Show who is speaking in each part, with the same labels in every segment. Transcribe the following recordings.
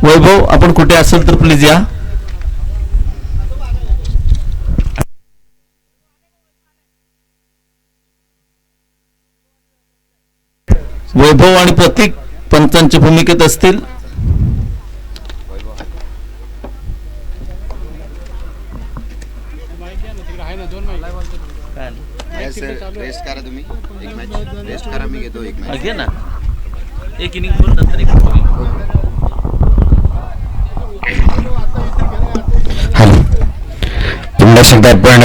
Speaker 1: वैभव आपण कुठे असेल तर प्लीज या. वैभव आणि प्रतीक पंचांच्या भूमिकेत असतील.
Speaker 2: रेस्ट करा तुम्ही एक मॅच रेस्ट करा मी घेतो एक मॅच
Speaker 1: घे ना एक इनिंग बोल नंतर एक
Speaker 3: पुन्हा एकदा आपण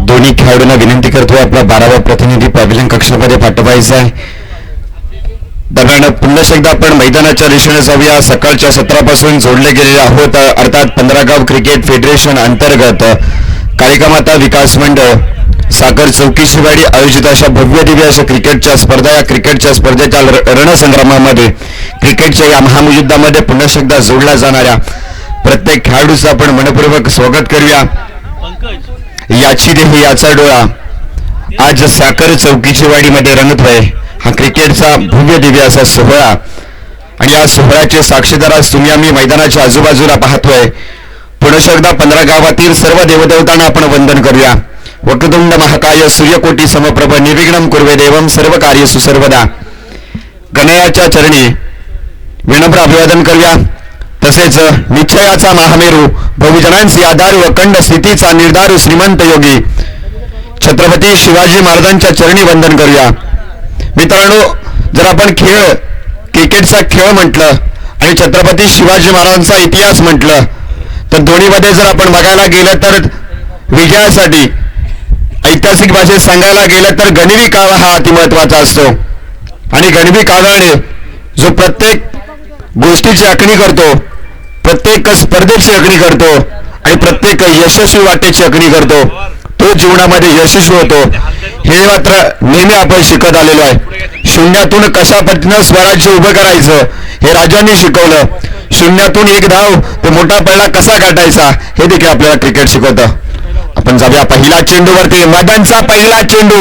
Speaker 3: दोन्ही खेळाडूंना विनंती करतोय आपला 12वा प्रतिनिधी पॅव्हिलियन कक्षामध्ये पाठवायचा आहे. दरम्यान पुन्हा एकदा आपण मैदानाच्या दिशेने जाऊया. सकाळच्या सत्रापासून जोडले गेलेले आहोत. अर्थात 15 गाव क्रिकेट फेडरेशन अंतर्गत कालिकामाता विकास मंडळ साखर चौकी शिवाडी आयोजित अशा भव्य दिव्य अशा क्रिकेटच्या स्पर्धा, या क्रिकेटच्या स्पर्धेच्या रणसंग्रामामध्ये क्रिकेटच्या या महायुद्धामध्ये पुन्हा एकदा जोडल्या जाणाऱ्या प्रत्येक खेळाडूचं आपण मनपूर्वक स्वागत करूया. याची देही याचा डोळा आज साखर चौकीचीवाडीमध्ये रंगतोय. हा क्रिकेटचा भव्य दिव्य असा सोहळा आणि या सोहळ्याचे साक्षीदार आज तुम्ही आम्ही मैदानाच्या आजूबाजूला पाहतोय. पुन्हा एकदा 15 गावातील सर्व देवदेवतांना आपण वंदन करूया. वक्रतुंड महाकाय सूर्यकोटी समप्रभ निर्विघ्नं कुर्वे देवं सर्व कार्येषु सर्वदा. गणयाच्या चरणी विनम्र अभिवादन करूया. तसेच निश्चयाचा महामेरू बहुजनांचे आधार व अखंड स्थितीचा निर्धार श्रीमंत योगी छत्रपती शिवाजी महाराजांच्या चरणी वंदन करूया. मित्रांनो, जर आपण क्रिकेटचा खेळ म्हटलं आणि छत्रपती शिवाजी महाराजांचा इतिहास म्हटलं तर दोन्हीमध्ये जर आपण बघायला गेलं तर विजयासाठी ऐतिहासिक भाषेत सांगायला गेलं तर गनिमी कावा हा अतिमहत्वाचा असतो. आणि गनिमी काव्याने जो प्रत्येक गोष्टीची आखणी करतो, प्रत्येक स्पर्धेची आखणी करतो आणि प्रत्येक यशस्वी वाटेची आखणी करतो, तो जीवनामध्ये यशस्वी होतो. हे मात्र नेहमी आपण शिकत आलेलो आहे. शून्यातून कशा पद्धतीनं स्वराज्य उभं करायचं हे राजांनी शिकवलं. शून्यातून एक धाव ते मोठा पल्ला कसा गाठायचा हे देखील आपल्याला क्रिकेट शिकवतं. आपण जाऊया पहिला चेंडूवरती. मदनचा पहिला चेंडू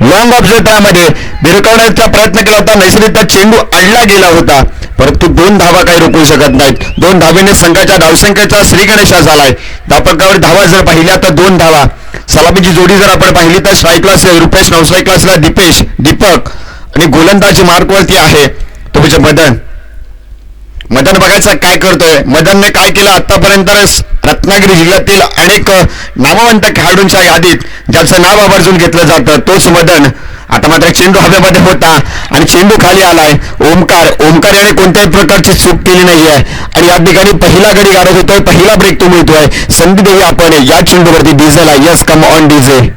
Speaker 3: लॉंग ऑफ क्षेत्रामध्ये भिरकवण्याचा प्रयत्न केला होता. नैसर्गिकरित्या चेंडू अडला गेला होता, परंतु 2 धावा काही रोखू शकत नाहीत. 2 धावेने संघाच्या धावसंख्येचा श्रीगणेशा झालाय. धापकावर धावा जर पाहिल्या तर 2 धावा. सलामीची जोडी जर आपण पाहिली तर स्ट्राईकला रुपेश, नॉन स्ट्राईकला दीपक आणि गोलंदाजी मार्कवरती आहे तो म्हणजे मदन बघायचा काय करतोय. मदनने काय केलं आतापर्यंत रत्नागिरी जिल्ह्यातील अनेक नामवंत खेळाडूंच्या यादीत ज्याचं नाव आवर्जून घेतलं जातं तोच मदन. आता मात्र चेंडू हवेमध्ये होता आणि चेंडू खाली आलाय. ओमकार याने कोणत्याही प्रकारची चूक केली नाहीये आणि या ठिकाणी पहिला गडी गाडत होतोय, पहिला ब्रेक तो मिळतोय. संधी देऊया आपण या चेंडूवरती डीझेला. Yes, come on DJ.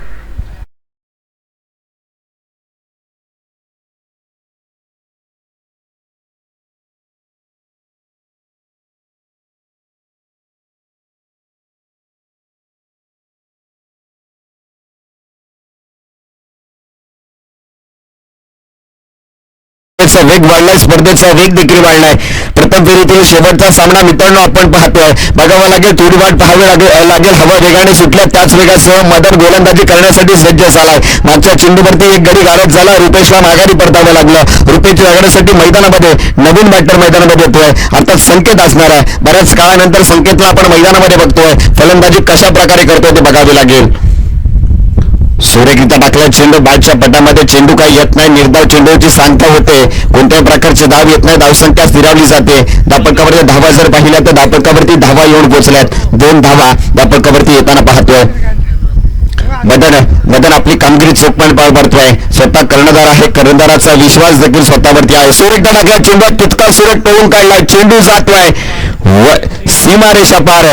Speaker 3: वेग वाढलाय, स्पर्धेचा वेग देखील वाढलाय. प्रथम फेरीतील शेवटचा सामना मित्रांनो आपण पाहतोय. बघावं लागेल, थोडी वाट पाहावी लागेल. हवा वेगाने सुटल्या, त्याच वेगासह मदन गोलंदाजी करण्यासाठी सज्ज झालाय. मागच्या चेंडूवरती एक गडी गारद झाला. रुपेशला माघारी परतावं लागलं. रुपेशच्या जागण्यासाठी मैदानामध्ये नवीन बॅटर मैदानामध्ये येतोय. अर्थात संकेत असणार आहे. बऱ्याच काळानंतर संकेतला आपण मैदानामध्ये बघतोय. फलंदाजी कशा प्रकारे करतोय ते बघावे लागेल. सुरेखिता टाकला चेंडू बॅटच्या पटामध्ये. चेंडू काही येत नाही. निर्धाव चेंडूची सांगता होते. कोणत्याही प्रकारचे धाव येत नाही. धावसंख्या स्थिरावली जाते. धापकावरती धावा जर पाहिल्या तर धापकावरती धावा येऊन पोहोचल्यात. 2 धावा धापकावरती येताना पाहतोय. मदन आपली कामगिरी चोखपणे पार पडतोय. स्वतः कर्णधार आहे. कर्णधाराचा विश्वास देखील स्वतःवरती आहे. सुरेखता टाकला चेंडू तितका सुरेख टोळून काढलाय. चेंडू जातोय सीमारेषा पार.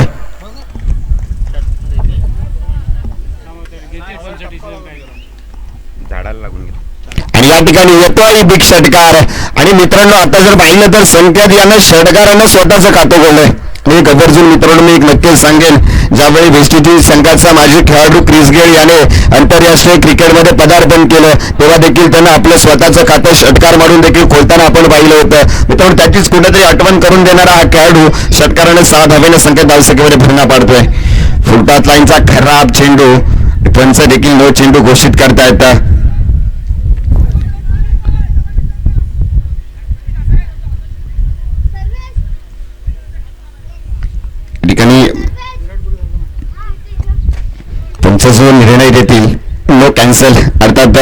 Speaker 2: झाडाला लागून गेला
Speaker 3: आणि या ठिकाणी येतोय बिग षटकार. आणि मित्रांनो, आता जर पाहिलं तर संकेत यानं षटकारानं स्वतःचं खातं खोललंय. मी गबरजून मित्रांनो मी एक नक्कीच सांगेन, ज्यावेळी वेस्ट इंडिज संघाचा माजी खेळाडू क्रिस गेल याने आंतरराष्ट्रीय क्रिकेटमध्ये पदार्पण केलं तेव्हा देखील त्यानं आपलं स्वतःचं खातं षटकार मारून देखील खोलताना आपण पाहिलं होतं. मित्रांनो, त्याचीच कुठेतरी आठवण करून देणारा हा खेळाडू षटकाराने 6 धावेने संकेत धावसंख्येमध्ये भरणा पाडतोय. फुलटात लाईनचा खराब चेंडू. पंच देखील नो चेंडू घोषित करता येतं. जो निर्णय देतील नो कॅन्सल, अर्थात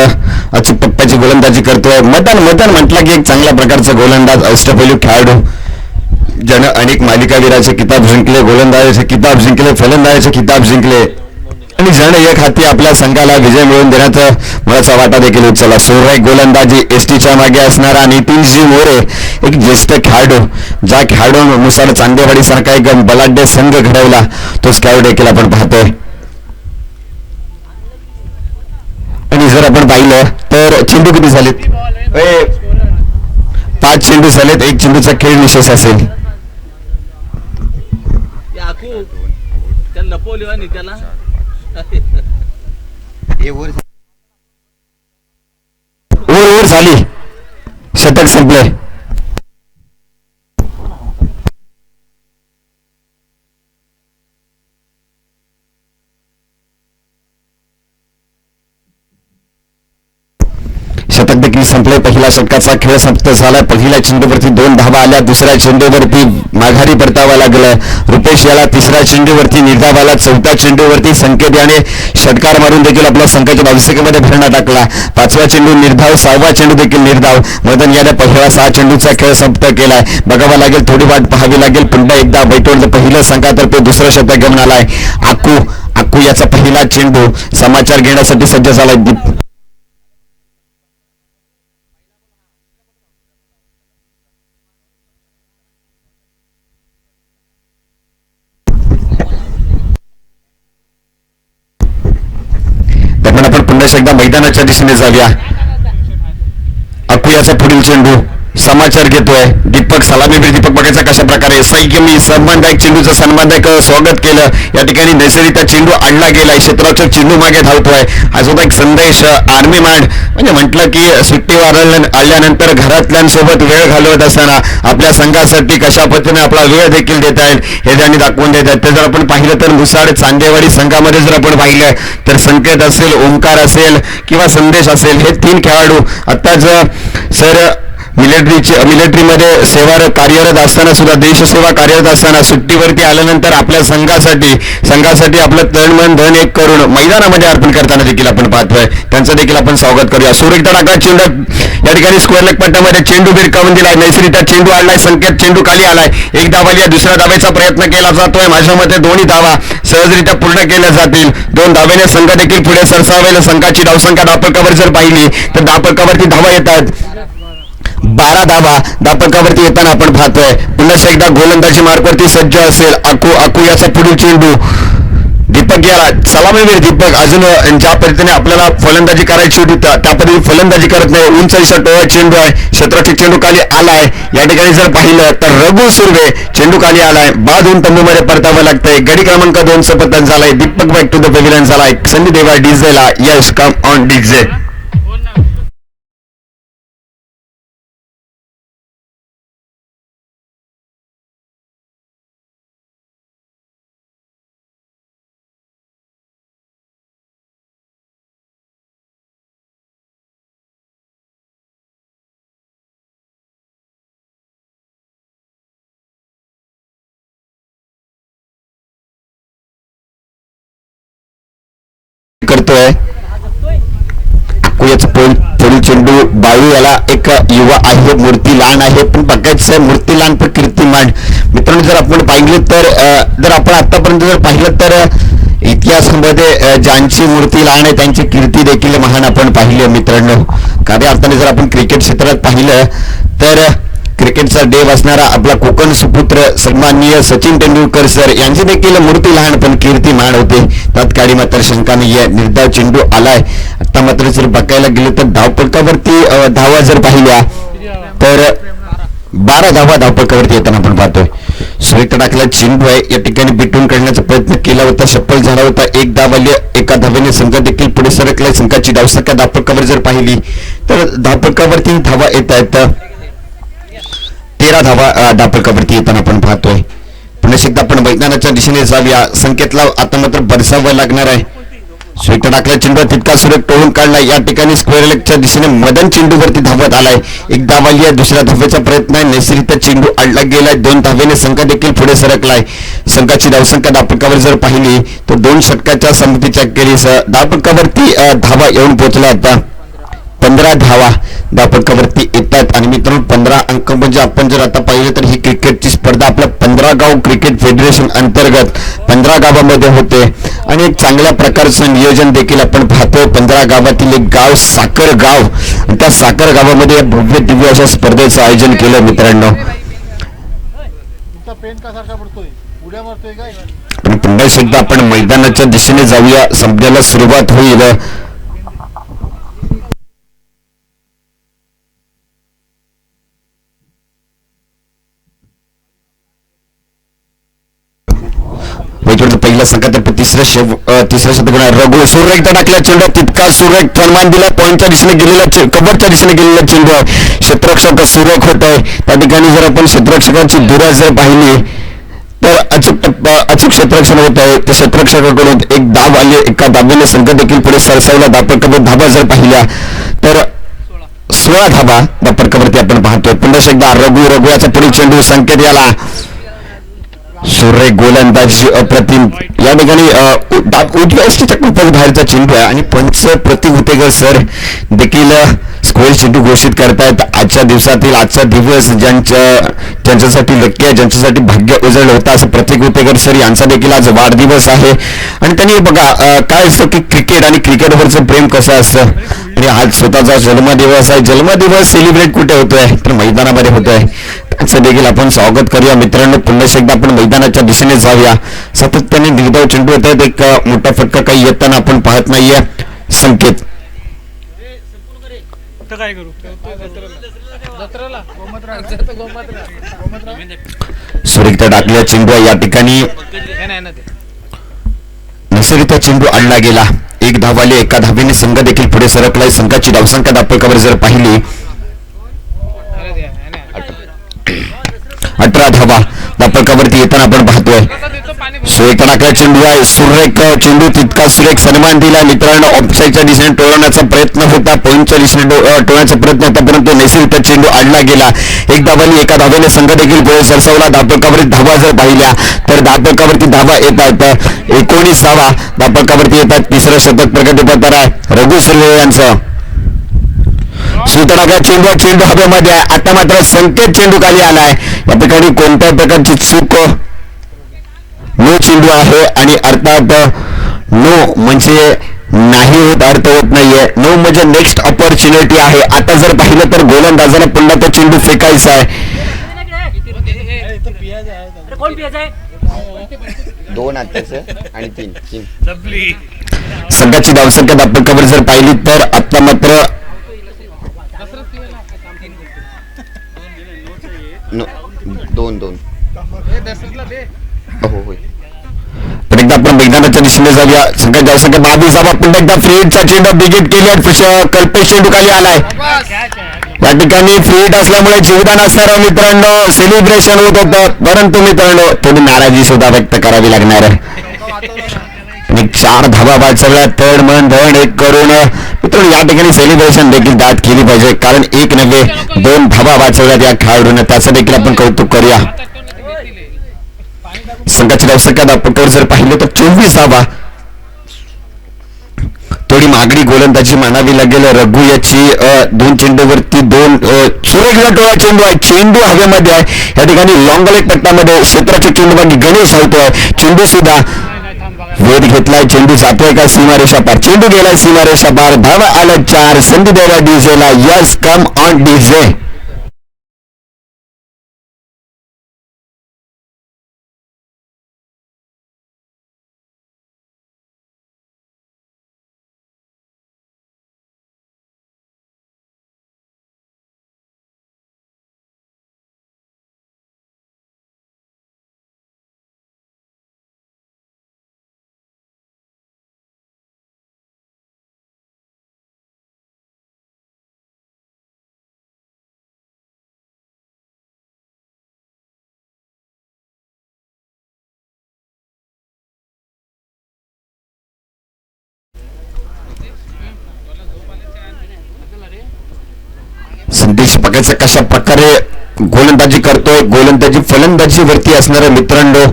Speaker 3: अचूक टप्प्याची गोलंदाजी करतोय. मदन म्हटलं की एक चांगल्या प्रकारचा गोलंदाज, अष्टपैलू खेळाडू, ज्यानं अनेक मालिकावीराचे किताब जिंकले, गोलंदाजाचे किताब जिंकले, फलंदाजाचे किताब जिंकले आणि ज्यानं एक हाती आपल्या संघाला विजय मिळवून देण्याचा मोलाचा वाटा देखील उचलला. सुरेख गोलंदाजी, एसटीच्या मागे असणारा नितीनजी मोरे, एक ज्येष्ठ खेळाडू, ज्या खेळाडूनुसार चांदेवाडी सारखा एक बलाढ्य संघ घडवला, तोच खेळाडू देखील आपण पाहतोय. आणि जर आपण पाहिलं तर चेंडू किती झालेत? 5 चेंडू झालेत. 1 चेंडूचा खेळ निशेष असेल. ओव्हर झाली, शतक संपलंय. शतक देखील संपले. पहिला षटकाचा खेळ समाप्त झाला. पहिल्या चेंडूवरती 2 धावा आल्या. दुसऱ्या चेंडूवरती माघारी परतावा लागलं. रुपेश याला तिसऱ्या चेंडूवरती निर्धाव आला. चौथ्या चेंडूवरती संकेत याने षटकार मारून देखील आपल्या संघाच्या धावसंख्येमध्ये भरणा टाकला. 5वा चेंडू निर्धाव, 6वा चेंडू देखील निर्धाव. मदन याने पहिला 6 चेंडूचा खेळ समाप्त केलाय. बघावा लागेल, थोडी वाट पाहावी लागेल. पुन्हा एकदा बैठोड पहिलं संघातर्फे दुसरं शतक घेऊन आलाय. आकू याचा पहिला चेंडू समाचार घेण्यासाठी सज्ज झालाय. आपण पुन्हा एकदा मैदानाच्या दिशेने जाऊया. आकू याचा पुढील चेंडू समाचार घेतोय. दीपक सलामीवीर दीपक बघायचा कशा प्रकारे संयमी सन्मानदायक चेंडूचं सन्मानदायक स्वागत केलं. या ठिकाणी नैसर्गिक चेंडू आणला गेलाय. क्षेत्राच्या चेंडू मागे धावतोय. हा सुद्धा एक संदेश आर्मी मॅन म्हणजे म्हटलं की सुट्टीवर आल्यानंतर घरातल्यांसोबत वेळ घालवत असताना आपल्या संघासाठी कशा पद्धतीने आपला वेळ देखील देत आहेत हे त्यांनी दाखवून देत आहेत. ते जर आपण पाहिलं तर मुसाड चांदेवाडी संघामध्ये जर आपण पाहिलं तर संकेत असेल, ओंकार असेल किंवा संदेश असेल, हे 3 खेळाडू आत्ताच सर मिलिटरीमध्ये सेवारत कार्यरत असताना सुद्धा, देशसेवा कार्यरत असताना सुट्टीवरती आल्यानंतर आपल्या संघासाठी आपलं तन मन धन एक करून मैदानामध्ये अर्पण करताना देखील आपण पाहतोय. त्यांचं देखील आपण स्वागत करूया. सुरेख तडाखा चेंडू या ठिकाणी स्क्वेअर लेग पट्ट्यामध्ये चेंडू भिरकावून दिलाय. नैसर्गिक चेंडू आणलाय. संकेत चेंडू खाली आलाय. 1 धाव आली. दुसऱ्या धावेचा प्रयत्न केला जातोय. माझ्या मते 2 धावा सहजरित्या पूर्ण केल्या जातील. 2 धावेने संघ देखील पुढे सरसावेल. संघाची धावसंख्या धापकावर जर पाहिली तर धापकावरती धावा येतात. 12 धावा धापकावरती येताना आपण पाहतोय. पुन्हा एकदा गोलंदाजी मार्कवरती सज्ज असेल आकू याचा पुढील चेंडू दीपक याला सलामीवीर दीपक अजून ज्या पद्धतीने आपल्याला फलंदाजी करायची होती त्या पद्धतीने फलंदाजी करत नाही. उंच अशा टोळा चेंडू आहे. क्षेत्राची चेंडू खाली आलाय. या ठिकाणी जर पाहिलं तर रघु सुर्वे चेंडू खाली आलाय. बाद होऊन तंबूमध्ये परतावं लागतंय. गडी क्रमांक 2चं पतन झालाय. Deepak back to the pavilion झालाय. संधी देवा डीजेला. Yes come on DJ. करतोय. आकू याचा पुढील चेंडू बाळू याला एक युवा आहे. मूर्ती लहान आहे पण बघायचं मूर्ती लहान पण कीर्तिमान. मित्रांनो जर आपण पाहिलं तर जर आपण आतापर्यंत जर पाहिलं तर इतिहासामध्ये ज्यांची मूर्ती लहान आहे त्यांची कीर्ती देखील महान आपण पाहिली आहे मित्रांनो. खऱ्या अर्थाने जर आपण क्रिकेट क्षेत्रात पाहिलं तर क्रिकेटचा देव असणारा आपला कोकण सुपुत्र सन्माननीय सचिन तेंडुलकर सर यांची देखील मूर्ती लहान पण कीर्ती महान होते. तात्काळी मात्र शंका नाहीये. निर्धाव चेंडू आलाय. आता मात्र जर बघायला गेलं तर धावपळकावरती धावा जर पाहिल्या तर 12 धावा धावपळकावरती येताना आपण पाहतोय. सुरेख टाकला चेंडू आहे. या ठिकाणी बिटून काढण्याचा प्रयत्न केला होता. सफल झाला होता. 1 धाव आली. एका धावेने संघ देखील पुढे सरकलाय. संघाची धावसंख्या धावपळकावर जर पाहिली तर धावपळकावरती धावा येत आहेत. 13 धावा धावपळकावरती येताना आपण पाहतोय. पुन्हा एकदा आपण मैदानाच्या दिशेने जाऊया. संकेतला आता मात्र बरसावं लागणार आहे. स्वीट टाकला चेंडू तितका सुरेख टोळून काढला. या ठिकाणी स्क्वेअर लेगच्या दिशेने मदन चेंडूवरती धावत आलाय. एक धाव आली आहे. दुसऱ्या धावेचा प्रयत्न आहे. नैसर्गिक चेंडू अडला गेलाय. 2 धावेने संघ देखील पुढे सरकलाय. संघाची धावसंख्या धावपकावर जर पाहिली तर 2 षटकाच्या समतीच्या खेळीस धावपकावरती धावा येऊन पोहोचला होता. 15 धावा धावपकावरती येतात. आणि मित्रांनो 15 अंक म्हणजे आपण जर आता पाहिलं तर ही क्रिकेटची स्पर्धा आपल्या 15 गाव क्रिकेट फेडरेशन अंतर्गत 15 गावामध्ये होते. आणि एक चांगल्या प्रकारचं नियोजन देखील आपण पाहतो. 15 गावातील एक गाव साखर गाव, आणि त्या साखर गावामध्ये भव्य दिव्य अशा स्पर्धेचं आयोजन केलं मित्रांनो. पुन्हा सुद्धा आपण मैदानाच्या दिशेने जाऊया. संपण्याला सुरुवात होईल. पहिला संघात तिसऱ्या शतक रघु सुरेख एकदा टाकला चेंडू तितका सुरेख फरमान दिला. पॉईंटच्या दिशेने गेलेला कव्हरच्या दिशेने गेलेला चेंडू आहे. क्षेत्ररक्षक सुरेख होत आहे. त्या ठिकाणी जर आपण क्षेत्ररक्षकांची दुरा जर पाहिली तर अचूक क्षेत्ररक्षण होत आहे. त्या क्षेत्ररक्षकाकडून एक धाव आली. एका धावेने संघ देखील पुढे सरसावला. धावपकावर धावा जर पाहिल्या तर 16 धावा धावपकावरती आपण पाहतोय. पुन्हा एकदा रघु याचा पुढील चेंडू संकेत याला सुरेख गोलंदाजी अप्रतिम. या ठिकाणी उजव्या यष्टीच्या बाहेरचा चेंडू आहे आणि पंच प्रति हुतेकर सर देखील स्क्वेअर चेंडू घोषित करतायत. आजच्या दिवसातील आजचा दिवस ज्यांच्यासाठी लक्की आहे, ज्यांच्यासाठी भाग्य उजळलं होतं असं प्रतीक हुतेकर सर यांचा देखील आज वाढदिवस आहे. आणि त्यांनी बघा काय असतं की क्रिकेट आणि क्रिकेटवरचं प्रेम कसं असतं. आणि आज स्वतःचा जन्मदिवस आहे. जन्मदिवस सेलिब्रेट कुठे होतोय तर मैदानामध्ये होतोय. त्याचं देखील आपण स्वागत करूया मित्रांनो. पुन्हा एकदा आपण मैदानाच्या दिशेने जाऊया. सातत्याने निर्धाव चेंडू येत आहेत. एक मोठा फटका काही येताना आपण पाहत नाहीये. संकेत सुरेखता टाकल्या चेंडू या ठिकाणी नैसर्गिक चेंडू आणला गेला. एक धाव आली. एका धावेने संघ देखील पुढे सरकलाय. संघाची धावसंख्या धावपकावर जर पाहिली 18 धावा धावपकावरती येताना आपण पाहतोय. सुरेख टाकला चेंडू आहे. सुरेख चेंडू तितका सुरेख सन्मान दिला मित्रांनो. ऑफसाईडच्या दिशेने टोळवण्याचा प्रयत्न होता. पॉईंटच्या दिशेने टोळण्याचा प्रयत्न होता परंतु नैसर्गिक चेंडू आणला गेला. एक धावाली. एका धावेने संघ देखील पुढे सरसावला. धावपकावरती धावा जर पाहिल्या तर धावपकावरती धावा येतात. 19 धावा धावपकावरती येतात. तिसरं शतक प्रगतीपत्र आहे रघु सुर्वे यांचं. सुतडाका चेंडू हवेमध्ये आहे. आता मात्र संकेत चेंडू खाली आलाय. या ठिकाणी कोणत्याही प्रकारची चूक नो चेंडू आहे. आणि अर्थात नो म्हणजे नाही होत, अर्थ होत नाहीये. नो म्हणजे नेक्स्ट ऑपॉर्च्युनिटी आहे. आता जर पाहिलं तर गोलंदाजाला पुन्हा तो चेंडू फेकायचा आहे.
Speaker 2: 2 आणि 3
Speaker 3: संघाची धावसंख्या धावपकावर जर पाहिली तर आता मात्र
Speaker 2: 2 हो.
Speaker 3: पण एकदा आपण मैदानाच्या दिशेने जाऊया. संघाची धावसंख्या 22 धावा. पुन्हा एकदा फ्रीडचा चेंडू बिगिट केली. कल्पेश चेंडू खाली आलाय. या ठिकाणी फ्रीड असल्यामुळे जीवदान असणार मित्रांनो. सेलिब्रेशन होत होतं परंतु मित्रांनो थोडी नाराजी सुद्धा व्यक्त करावी लागणार आहे. 4 धावा वाचवल्या. तड मन धड एक करून मित्रांनो या ठिकाणी सेलिब्रेशन देखील दाट केली पाहिजे. कारण 1 नव्हे 2 धावा वाचवल्यात या खेळाडूने. त्याचं देखील आपण कौतुक करूया. संघाची धावसंख्या धावपकावर जर पाहिलं तर 24 धावा. थोडी मागणी गोलंदाजी मानावी लागेल रघु याची. 2 चेंडूवरती 2 सुरेखला टोळा चेंडू आहे. चेंडू हवेमध्ये आहे. या ठिकाणी लॉंग लेग पट्टामध्ये क्षेत्राचे चेंडू गणेश होतोय. चेंडू सुद्धा वेध घेतलाय. चेंडू जातोय का सीमारेषा पार. चेंडू गेलाय सीमारेषा पार. धावा आला 4. संधी द्यायला डीजेला. Yes come on DJ. बघायचं कशा प्रकारे गोलंदाजी करतोय. गोलंदाजी फलंदाजीवरती असणारा मित्रांनो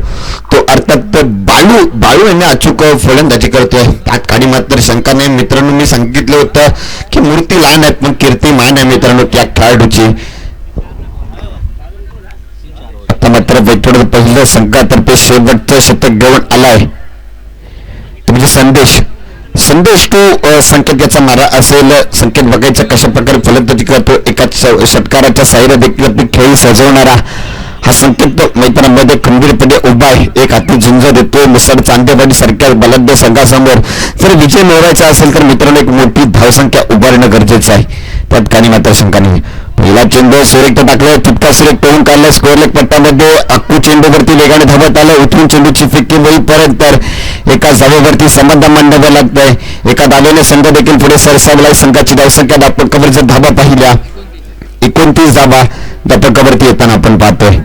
Speaker 3: तो अर्थात बाळू यांनी अचूक फलंदाजी करतोय. त्यात काही मात्र शंका नाही मित्रांनो. मी सांगितलं होतं की मूर्ती लहान आहेत पण कीर्ती मान आहे मित्रांनो त्या खेळाडूची. आता मात्र बैठवड पहिलं संघातर्फे शेवटचं शतक घेऊन आलाय म्हणजे संदेश टू संकेत याचा मारा असेल. संकेत बघायचा कशा प्रकारे फलंदाजी करतो. एका षटकाराच्या साईला देखील आपली खेळी सजवणारा हा संकेत मैदानामध्ये खंबीरपणे उभा आहे. एक हाती झुंज देतोय मिसळ चांदेवाडी सारख्या बलाढ्य संघासमोर. जर विजय मिळवायचा असेल तर मित्रांनो एक मोठी धावसंख्या उभारणं गरजेचं आहे. त्यात काही मात्र शंका नाही. पहिला चेंडू सुरेख टाकलाय. तितका सुरेख टोळून काढलाय. स्कोअर लेग पट्ट्यामध्ये अक्कू चेंडूवरती वेगाने धावत आलं. उठून चेंडूची फिक्की होईपर्यंत एका धावेवरती समाधान मांडावं लागतंय. एका धावेने संघ देखील पुढे सरसावलाय. संघाची धावसंख्या धापकावर जर धावा पाहिल्या 29 धावा धापकावरती येताना आपण पाहतोय.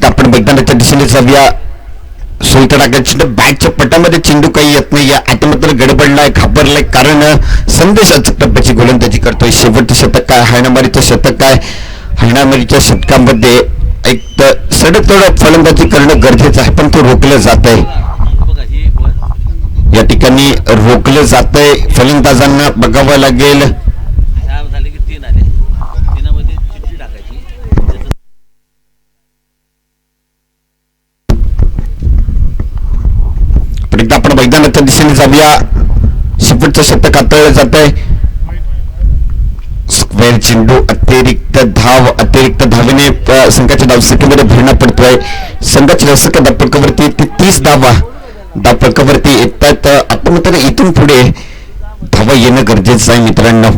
Speaker 3: आपण मैदानाच्या दिशेने जाऊया. सुई टाकायची बॅटच्या पटामध्ये चेंडू काही येत नाही. आता मात्र गडबडलाय घाबरलाय कारण संदेशाच्या टप्प्याची गोलंदाजी करतोय. शेवटचं शतक काय हायनामारीचं शतक काय. हायनामारीच्या शतकामध्ये एक तर सडक फलंदाजी करणं गरजेचं आहे पण तो रोखलं जात आहे. या ठिकाणी रोखलं जात आहे. फलंदाजांना बघावं लागेल. आपण मैदानाच्या दिशेने जाऊया. शेवटचं शतक हाताळलं जात आहे. स्क्वेअर चेंडू अतिरिक्त धावेने संघाच्या धावसंख्येमध्ये भरणा पडतोय. संघाच्या धावसंख्या धापकावरती 30 धापकावरती येतात. आता मात्र इथून पुढे धावा येणं गरजेचं आहे मित्रांनो.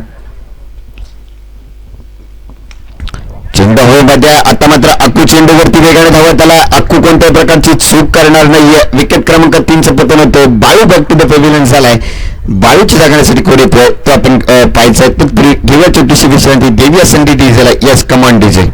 Speaker 3: चेंडू हवेमध्ये. आता मात्र अक्कू चेंडूवरती वेगाने धावत आला. अक्कू कोणत्याही प्रकारची चूक करणार नाहीये. विकेट क्रमांक 3चं पतन होतं. Balu back to the pavilion झालाय. बाळूची जागण्यासाठी कोण येतोय तो आपण पाहायचंय. तत्पूर्वी घेऊया छोटीशी विश्रांती. देऊया संधी डीजेला. Yes come on DJ.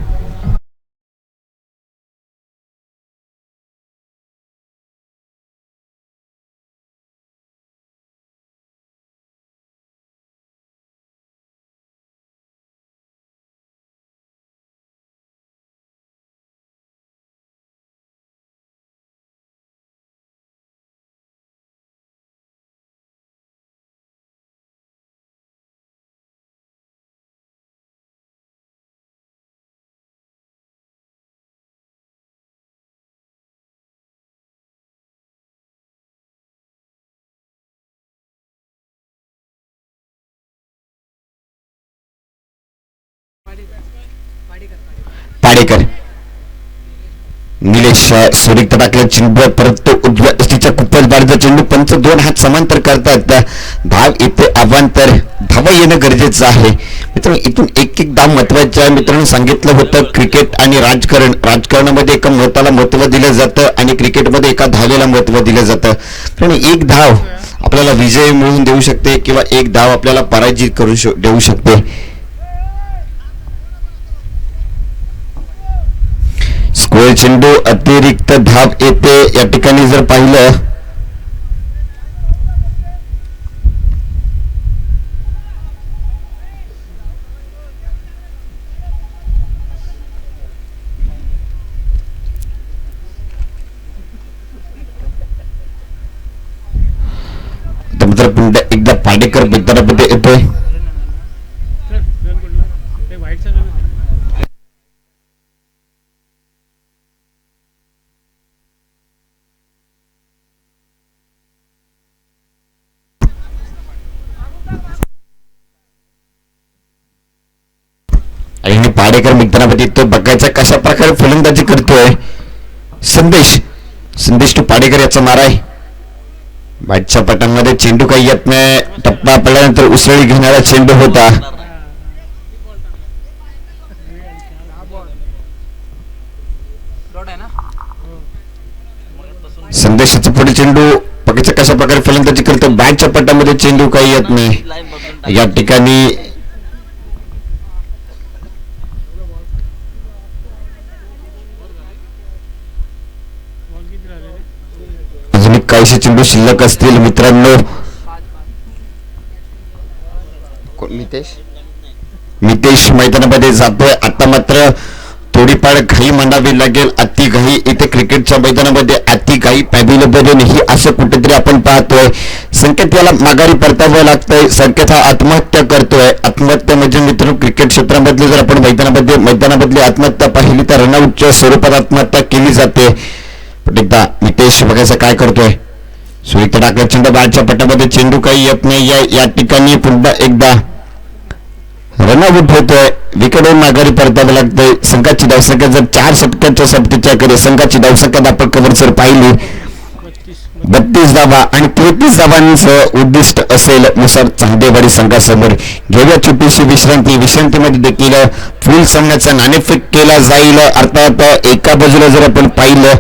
Speaker 3: Padekar Nilesh सुरेख टाकल्या चेंडूवर परत तो उजव्या एसटीच्या खूपच बारीचा चेंडू. पंच 2 हात समांतर करतात. धाव येते अवांतर. धावा येणं गरजेचं आहे मित्रांनो. इथून एक धाव महत्वाचं आहे मित्रांनो. सांगितलं होतं क्रिकेट आणि राजकारणामध्ये एका मताला महत्व दिलं जातं आणि क्रिकेटमध्ये एका धावेला महत्व दिलं जातं. कारण एक धाव आपल्याला विजय मिळवून देऊ शकते किंवा एक धाव आपल्याला पराजित करू देऊ शकते. स्क्वेअर चेंडू अतिरिक्त धाव येते. या ठिकाणी जर पाहिलं तर पुन्हा एकदा पाडेकर मैदानामध्ये येतोय. आणि पाडेकर मैदानामध्ये तो बघायचा कशा प्रकारे फलंदाजी करतोय. संदेश टू पाडेकर याचा मारा आहे. बॅटच्या पटांमध्ये चेंडू काही येत नाही. टप्पा पडल्यानंतर उसळी घेणारा चेंडू होता. संदेशाचा पुढे चेंडू बघायचा कशा प्रकारे फलंदाजी करतो. बॅटच्या पटामध्ये चेंडू काही येत नाही. या ठिकाणी थोडेसे चेंडू शिल्लक असतील मित्रांनो. मितेश मैदानामध्ये जातोय. आता मात्र थोडीफार घाई म्हणावी लागेल. अति घाई इथे क्रिकेटच्या मैदानामध्ये अति घाई पॅव्हिलियन ही असं कुठेतरी आपण पाहतोय. संकेत याला माघारी परतावं लागतंय. संकेत हा आत्महत्या करतोय. आत्महत्या म्हणजे मित्रांनो क्रिकेट क्षेत्रामधली जर आपण मैदानामधली आत्महत्या पाहिली तर रनआउटच्या स्वरूपात आत्महत्या केली जाते. पण एकदा मितेश बघायचं काय करतोय. सुविक्त टाकला चेंडू बाहेरच्या पटामध्ये. चेंडू काही येत नाही. या ठिकाणी पुन्हा एकदा रनआउट होतोय. विकेटवर माघारी परतावं लागतंय. संघाची धावसंख्या जर 4 षटकांच्या सबटीच्या कडे संघाची धावसंख्या आपण कव्हर जर पाहिली 32 धावा आणि 33 धावांचं उद्दिष्ट असेल मुसाड चांदेवाडी संघासमोर. घेऊया छोटीशी विश्रांतीमध्ये देखील फुल सामन्याचा नाणेफेक केला जाईल. अर्थात एका बाजूला जर आपण पाहिलं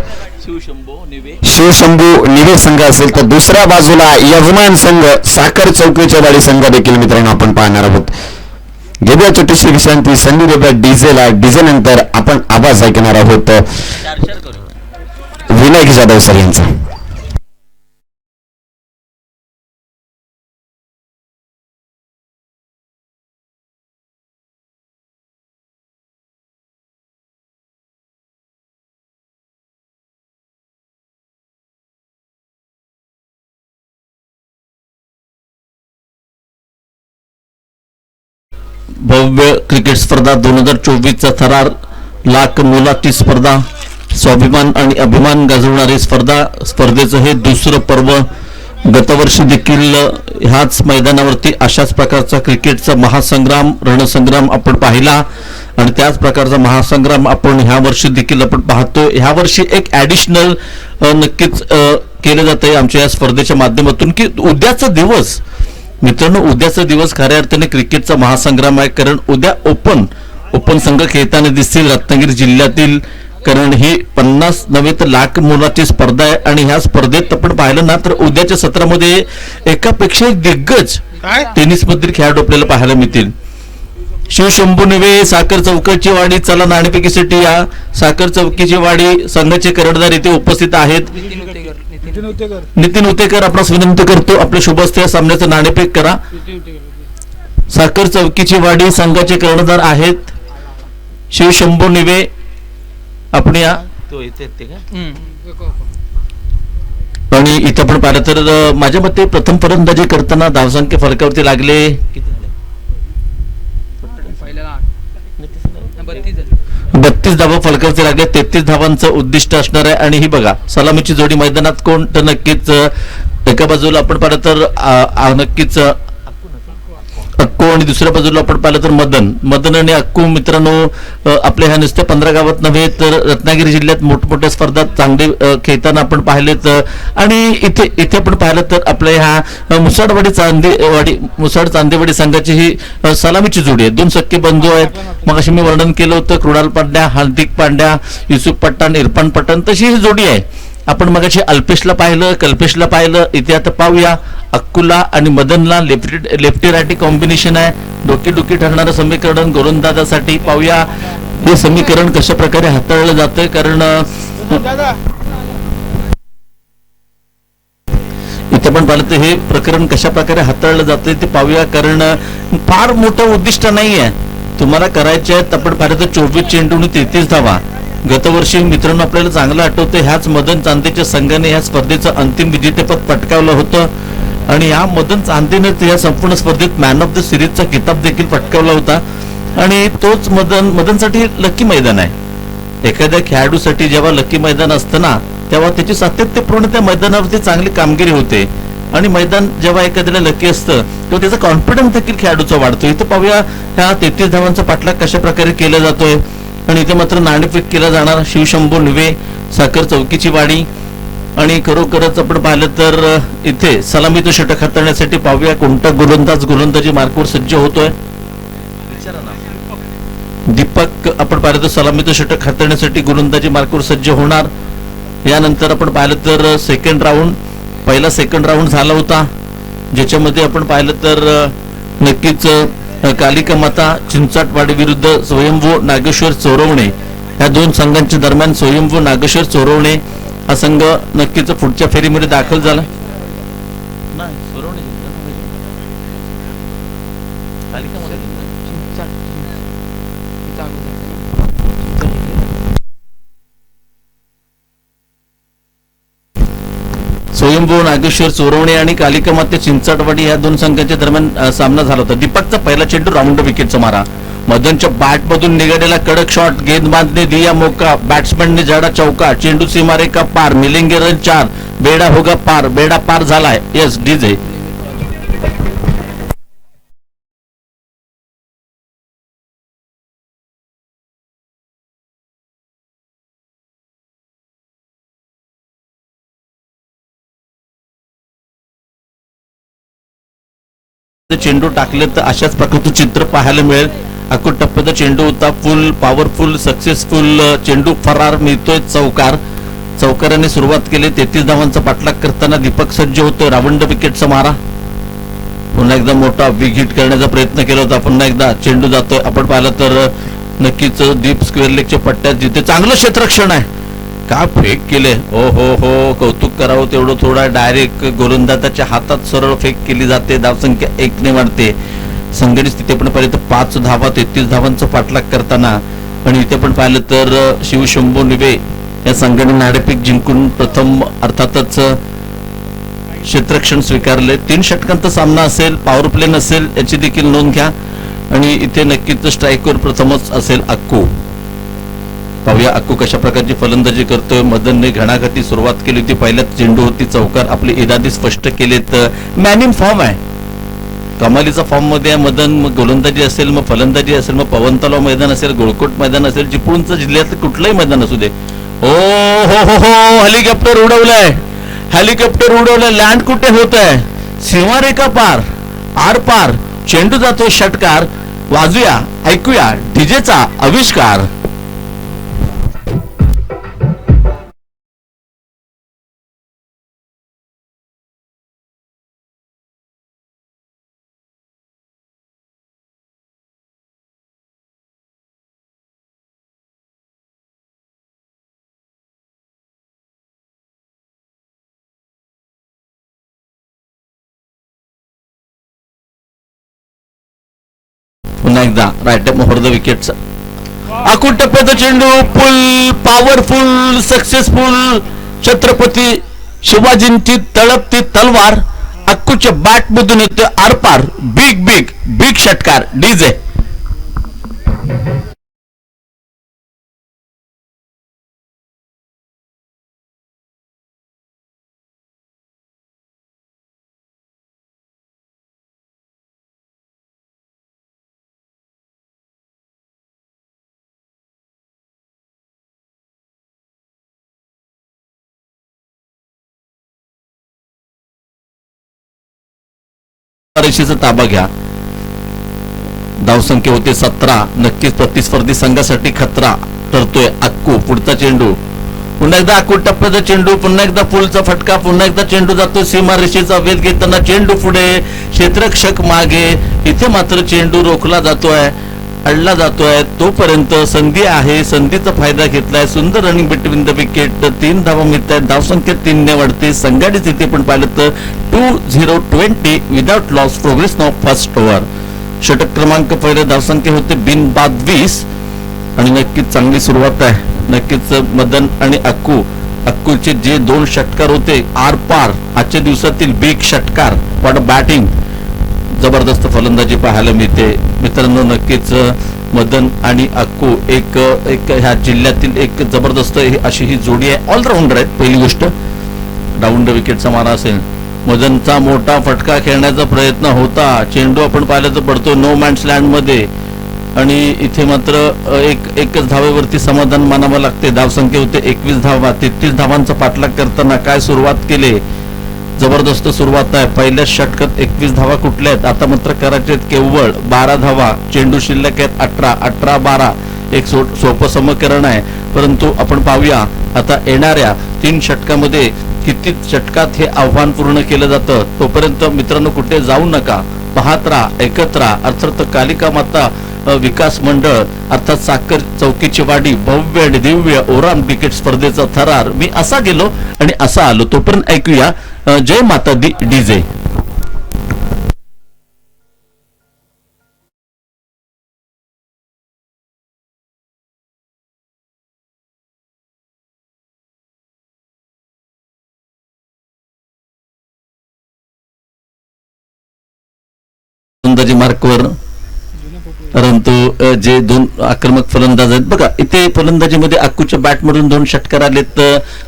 Speaker 3: शिवशंभू निवे संघ असेल तर दुसऱ्या बाजूला यजमान संघ साखर चौकीच्या वाडी संघ देखील मित्रांनो आपण पाहणार आहोत. घेऊया छोटीशी विश्रांती. संधी देऊया डीजे नंतर आपण आवाज ऐकणार आहोत विनायक जाधव सर यांचा.
Speaker 1: भव्य क्रिकेट स्पर्धा 2024चा थरार लाख मोलाची स्पर्धा, स्वाभिमान आणि अभिमान गाजवणारी स्पर्धेचं हे दुसरं पर्व. गतवर्षी देखील ह्याच मैदानावरती अशाच प्रकारचा क्रिकेटचा महासंग्राम रणसंग्राम आपण पाहिला आणि त्याच प्रकारचा महासंग्राम आपण ह्या वर्षी देखील आपण पाहतोय. ह्या वर्षी एक ॲडिशनल नक्कीच केलं जात आहे आमच्या या स्पर्धेच्या माध्यमातून की उद्याचा दिवस मित्रांनो, उद्याचा दिवस खऱ्या अर्थाने क्रिकेटचा महासंग्राम आहे. कारण उद्या ओपन संघ खेळताना दिसतील रत्नागिरी जिल्ह्यातील. कारण ही 50 नव्हे तर लाख मोलाची स्पर्धा आहे आणि ह्या स्पर्धेत आपण पाहिलं ना तर उद्याच्या सत्रामध्ये एकापेक्षा एक दिग्गज टेनिस मधील खेळाडू आपल्याला पाहायला मिळतील. शिवशंभू निवे साखर चौकीची वाडी. चला नाणेफेकीसाठी या साखर चौकीची वाडी संघाचे कर्णधार इथे उपस्थित आहेत. नितीन उतेकर आपणास विनंती करतो आपल्या शुभस्थ सामन्याचं नाणेफेक करा. साखर चौकीची वाडी संघाचे कर्णधार आहेत शिवशंभू निवे. आपण या आणि इथे आपण पाहिलं तर माझ्या मते प्रथम फलंदाजी करताना धावसंख्या फलकावरती लागले 32 धावा फलकावरती लागले. 33 धावांचं उद्दिष्ट असणार आहे. आणि ही बघा सलामीची जोडी मैदानात कोण तर नक्कीच एका बाजूला आपण पाहिलं तर नक्कीच अक्कू आणि दुसऱ्या बाजूला आपण पाहिलं तर मदन आणि अक्कू मित्रांनो आपल्या ह्या नुसत्या 15 गावात नव्हे तर रत्नागिरी जिल्ह्यात मोठमोठ्या स्पर्धात चांगले खेळताना आपण पाहिलेत. आणि इथे आपण पाहिलं तर आपल्या ह्या मुसाड चांदेवाडी संघाची ही सलामीची जोडी आहे. 2 सख्खे बंधू आहेत. मग अशी मी वर्णन केलं होतं कृणाल पांड्या, हार्दिक पांड्या, युसुफ पठाण, इरफान पठाण तशी ही जोडी आहे. आपण मगाशी अल्पेशला पाहिलं, कल्पेशला पाहिलं. इथे आता पाहूया अक्कूला आणि मदनला लेफ्टी रायटी कॉम्बिनेशन आहे. डोकी ठरणारं समीकरण गोलंदाजासाठी. पाहूया हे समीकरण कशा प्रकारे हाताळलं जातंय. कारण इथे पण पाहिलं तर हे प्रकरण कशा प्रकारे हाताळलं जातंय ते पाहूया. कारण फार मोठं उद्दिष्ट नाही आहे तुम्हाला करायचे आहेत. आपण पाहिलं तर 24 चेंडू आणि 33 धावा. गतवर्षी मित्रांनो आपल्याला चांगलं आठवतं ह्याच मदन चांदेच्या संघाने ह्या स्पर्धेचं अंतिम विजेतेपद पटकावलं होतं आणि ह्या मदन चांदेने या संपूर्ण स्पर्धेत मॅन ऑफ द सिरीजचा किताब देखील पटकावला होता. आणि तोच मदनसाठी लकी मैदान आहे. एखाद्या खेळाडूसाठी जेव्हा लकी मैदान असतं ना तेव्हा त्याची सातत्यपूर्ण त्या मैदानावरती चांगली कामगिरी होते. आणि मैदान जेव्हा एखाद्याला लकी असतं तेव्हा त्याचा कॉन्फिडन्स देखील खेळाडूचा वाढतो. इथं पाहूया ह्या 33 धावांचा पाठलाग कशा प्रकारे केला जातोय. आणि इथे मात्र नाणेफेक केला जाणार शिवशंभू निवे साखर चौकीची वाडी. आणि खरोखरच आपण पाहिलं तर इथे सलामीचं षटक हाताळण्यासाठी पाहूया कोणता गोलंदाजी मार्कवर सज्ज होतोय. दीपक आपण पाहिलं तर सलामीचं षटक हाताळण्यासाठी गोलंदाजी मार्कवर सज्ज होणार. यानंतर आपण पाहिलं तर पहिला सेकंड राऊंड झाला होता ज्याच्यामध्ये आपण पाहिलं तर नक्कीच कालिका माता चिंचाटवाडी विरुद्ध स्वयंभू नागेश्वर चोरवणे ह्या 2 संघांच्या दरम्यान स्वयंभू नागेश्वर चोरवणे हा संघ नक्कीच पुढच्या फेरीमध्ये दाखल झाला. स्वयंभू नागेश्वर चोरवणे आणि कालिका माते चिंचाटवाडी या दोन संघांच्या दरम्यान सामना झाला होता. दीपकचा पहिला चेंडू राऊंड विकेटचा मारा, मदनच्या बॅट मधून निघालेला कडक शॉट, गेंदबाजने दिया मौका, बॅट्समॅनने झाडा चौका, चेंडू सीमारेखा पार, मिलेंगे रन 4, बेडा होगा पार, बेडा पार झालाय. यस डीजे चेंडू टाकले तर अशाच प्रकारचं चित्र पाहायला मिळेल. अकोट टप्प्याचा चेंडू होता, फुल पॉवरफुल सक्सेसफुल चेंडू, फरार मिळतोय चौकार. चौकाराने सुरुवात केली, 33 धावांचा पाठलाग करताना दीपक सज्ज होतोय. रावंड विकेटचा मारा, पुन्हा एकदा मोठा बिग हिट करण्याचा प्रयत्न केला होता. पुन्हा एकदा चेंडू जातोय. आपण पाहिलं तर नक्कीच डीप स्क्वेअर लेगच्या पट्ट्यात जिथे चांगलं क्षेत्ररक्षण आहे, का फेक केले. हो हो हो, कौतुक करावं तेवढं थोडा. डायरेक्ट गोलंदाजाच्या हातात सरळ फेक केली जाते, धावसंख्या 1 ने वाढते. संघटित स्थिती आपण पाहिलं तर 5 धावा 33 धावांचा पाठलाग करताना. आणि इथे पण पाहिलं तर शिवशंभू निवे या संघाने नाणेफेक जिंकून प्रथम अर्थातच क्षेत्ररक्षण स्वीकारले. 3 षटकांचा सामना असेल, पॉवर प्ले नसेल याची देखील नोंद घ्या. आणि इथे नक्कीच स्ट्राईकवर प्रथमच असेल अक्कू. पाहूया अक्कू कशा प्रकारची फलंदाजी करतोय. मदनने घणाघाती सुरुवात केली होती, पहिल्याच चेंडू होती चौकार. आपले इरादे स्पष्ट केलेत. मॅन इन फॉर्म आहे, कमालीचा फॉर्म मध्ये आहे मदन. मग गोलंदाजी असेल, मग फलंदाजी असेल, मग पवन तलाव मैदान असेल, गोळकोट मैदान असेल, चिपळूणचं जिल्ह्यातलं कुठलंही मैदान असू दे. ओ हो हो हो, हेलिकॉप्टर उडवलंय, हेलिकॉप्टर उडवलंय. लँड कुठे होत आहे? सीमारेखा पार, आर पार. चेंडू जातोय षटकार. वाजूया, ऐकूया डीजेचा आविष्कार. पुन्हा एकदा राईट मोहर द विकेट. अकोट टप्प्याचा चेंडू, फुल पॉवरफुल सक्सेसफुल. छत्रपती शिवाजींची तळपती तलवार अक्कूच्या बॅट मधून येते आरपार. बिग बिग बिग षटकार. डीजे रेषेचा ताबा घ्या. धावसंख्या होते 17. नक्कीच प्रतिस्पर्धी संघासाठी खतरा ठरतोय अक्कू. पुढचा चेंडू, पुन्हा एकदा अक्कू टप्प्याचा चेंडू, पुन्हा एकदा फुलचा फटका, पुन्हा एकदा चेंडू जातो सीमा रेषेचा वेध घेताना. चेंडू पुढे, क्षेत्ररक्षक मागे. इथे मात्र चेंडू रोखला जातोय, अडला जातोय. तोपर्यंत संधी आहे, संधीचा फायदा घेतलाय. सुंदर रनिंग बिटवीन द विकेट. 3 धावा मिळत आहेत, धावसंख्या 3 ने वाढते. संघाची स्थिती पण पाहिलं तर 2-0-20 विदाउट लॉस. प्रोग्रेस नाव फर्स्ट ओव्हर. षटक क्रमांक पहिले, धावसंख्या होते बिनबाद 20. आणि नक्कीच चांगली सुरुवात आहे. नक्कीच मदन आणि अक्कूचे जे 2 षटकार होते आर पार, आजच्या दिवसातील बिग षटकार. पण बॅटिंग जबरदस्त फलंदाजी पाहायला मिळते मित्रांनो. नक्कीच मदन आणि अक्कू एक ह्या जिल्ह्यातील एक जबरदस्त अशी ही जोडी आहे. ऑलराऊंडर आहेत. पहिली गोष्ट, राऊंड विकेटचा मारा असेल. मदनचा मोठा फटका खेळण्याचा प्रयत्न होता. चेंडू आपण पाहिलं तर पडतो नो मॅन्स लँड मध्ये. आणि इथे मात्र एकच धावेवरती समाधान मानावं लागते. धावसंख्या होते 21 धावा. 33 धावांचा पाठलाग करताना काय सुरुवात केली, जबरदस्त सुरुवात आहे. पहिल्या षटकात 21 धावा कुठल्या आहेत? आता मात्र करायचे केवळ 12 धावा. चेंडू शिल्लक आहेत 18-12. एक सोपं समीकरण आहे, परंतु आपण पाहूया आता येणाऱ्या 3 षटकामध्ये किती षटकात हे आव्हान पूर्ण केलं जातं. तोपर्यंत मित्रांनो कुठे जाऊ नका, पाहत राहा, ऐकत राहा. अर्थात कालिका माता विकास मंडळ अर्थात साखर चौकीची वाडी भव्य आणि दिव्य ओराम क्रिकेट स्पर्धेचा थरार मी असा गेलो आणि असा आलो. तोपर्यंत ऐकूया जय माता दी डीजे. फलंदाजी मार्कवर परंतु जे दोन आक्रमक फलंदाज आहेत बघा इथे फलंदाजीमध्ये अक्कूच्या बॅटमधून 2 षटकार आलेत.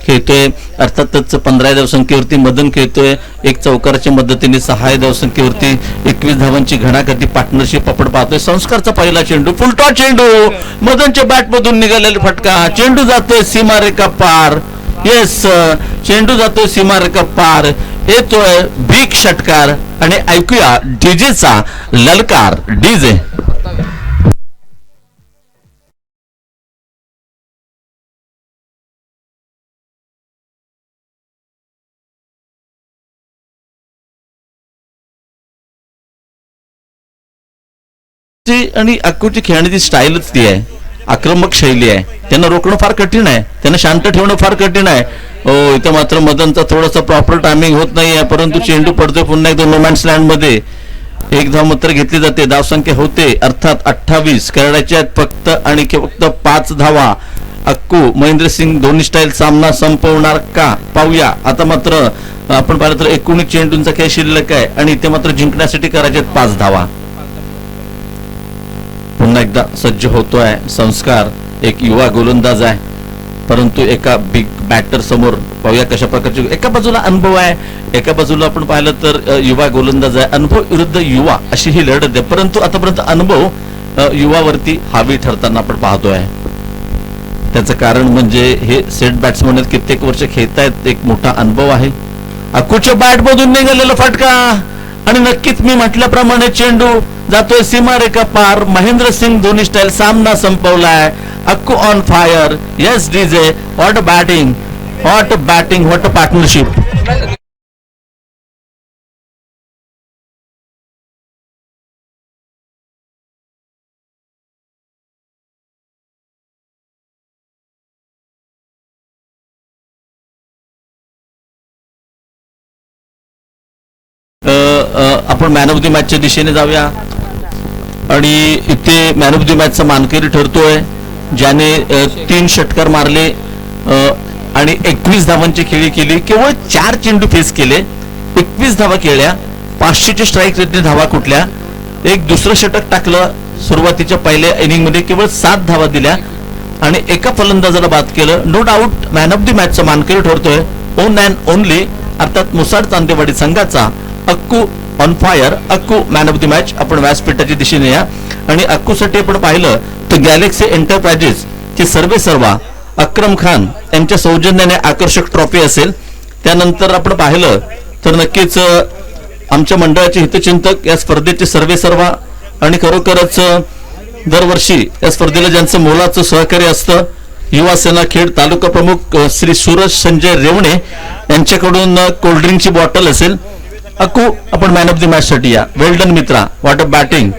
Speaker 1: खेळतोय अर्थातच 15 धावसंख्येवरती मदन खेळतोय. एक चौकाराच्या मदतीने 6 धावसंख्येवरती 21 धावांची घणाघाती पार्टनरशिप आपण पाहतोय. संस्कारचा पहिला चेंडू फुलटॉ चेंडू मदनच्या बॅटमधून निघालेला फटका. चेंडू जातोय सीमारेखा पार. येस चेंडू जातोय सीमारेखा पार. येतोय भीक षटकार आणि ऐकूया डीजेचा ललकार. डीजे आणि अक्कूची खेळण्याची स्टाईलच ती आहे. आक्रमक शैली आहे. त्यांना रोखणं फार कठीण आहे. त्यांना शांत ठेवणं फार कठीण आहे. इथं मात्र मदनचा थोडासा प्रॉपर टायमिंग होत नाहीये परंतु चेंडू पडतोय पुन्हा एकदा नो मॅन्स लँड मध्ये. एक धाव मात्र घेतली जाते. धावसंख्या होते अर्थात 28. कराडाच्या फक्त आणि फक्त 5 धावा. अक्कू महेंद्रसिंग धोनी स्टाईल सामना संपवणार का पाहूया. आता मात्र आपण पाहिलं तर 19 चेंडूंचा खेळ शिल्लक आहे आणि इथे मात्र जिंकण्यासाठी करायचे 5 धावा. पुन्हा एकदा सज्ज होतोय संस्कार. एक युवा गोलंदाज आहे परंतु एका बिग बॅटर समोर पाहूया कशा प्रकारचे. एका बाजूला अनुभव आहे एका बाजूला आपण पाहिलं तर युवा गोलंदाज आहे. अनुभव विरुद्ध युवा अशी ही लढत आहे परंतु आतापर्यंत अनुभव युवावरती हावी ठरताना आपण पाहतोय. त्याचं कारण म्हणजे हे सेट बॅट्समन कित्येक वर्ष खेळतायत. एक मोठा अनुभव आहे. अक्कूच्या बॅटमधून निघालेला फटका आणि नक्कीच मी म्हटल्याप्रमाणे चेंडू जातोय सीमारेखा पार. महेंद्रसिंग धोनी स्टाईल सामना संपवलाय. Akku on fire. Yes DJ what batting what batting what partnership. आपण मॅन ऑफ द मॅचच्या दिशेने जाऊया आणि इथे मॅन ऑफ द मॅचचा मानकरी ठरतोय ज्याने 3 षटकार मारले आणि 21 धावांची खेळी केली. केवळ 4 चेंडू फेस केले. 21 धावा केल्या. 500च्या स्ट्राईक रेटने धावा कुठल्या. एक दुसरं षटक टाकलं सुरुवातीच्या पहिल्या इनिंग मध्ये. केवळ 7 धावा दिल्या आणि एका फलंदाजाला बाद केलं. No doubt man of the मॅचचा मानकरी ठरतोय ओन अँड ओनली अर्थात मुसाड चांदेवाडी संघाचा Akku on fire. Akku man of the match. आपण व्यासपीठाच्या दिशेने या आणि अक्कूसाठी आपण पाहिलं तर गॅलेक्सी एंटरप्राइजेस चे सर्वेसर्वा अक्रम खान यांच्या सौजन्याने आकर्षक ट्रॉफी असेल. त्यानंतर आपण पाहिलं तर नक्कीच आमच्या मंडळाचे हितचिंतक या स्पर्धेचे सर्वेसर्वा आणि खरोखरच दरवर्षी या स्पर्धेला ज्यांचं मोलाचं सहकार्य असतं युवा सेना खेड तालुका प्रमुख श्री सूरज संजय रेवणे यांच्याकडून कोल्ड्रिंकची बॉटल असेल. अक्कू आपण मॅन ऑफ द मॅच साठी या. वेल डन मित्रा. What a batting.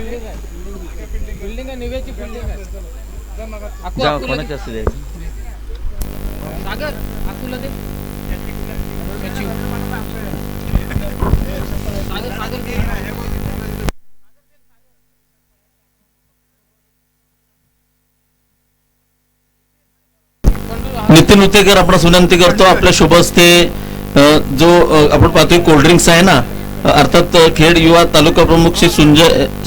Speaker 1: Nitin Utekar आपण विनंती करतो आपल्या शुभ हस्ते जो आपण पाहतोय कोल्ड्रिंक्स आहे ना अर्थात खेड युवा तालुका प्रमुख श्री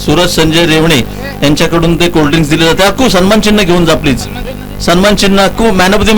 Speaker 1: सूरज संजय रेवणे यांच्याकडून ते कोल्ड्रिंक्स दिले जाते. अक्कू सन्मान चिन्ह घेऊन जा प्लीज. सन्मान चिन्ह अक्कू मॅन ऑफ द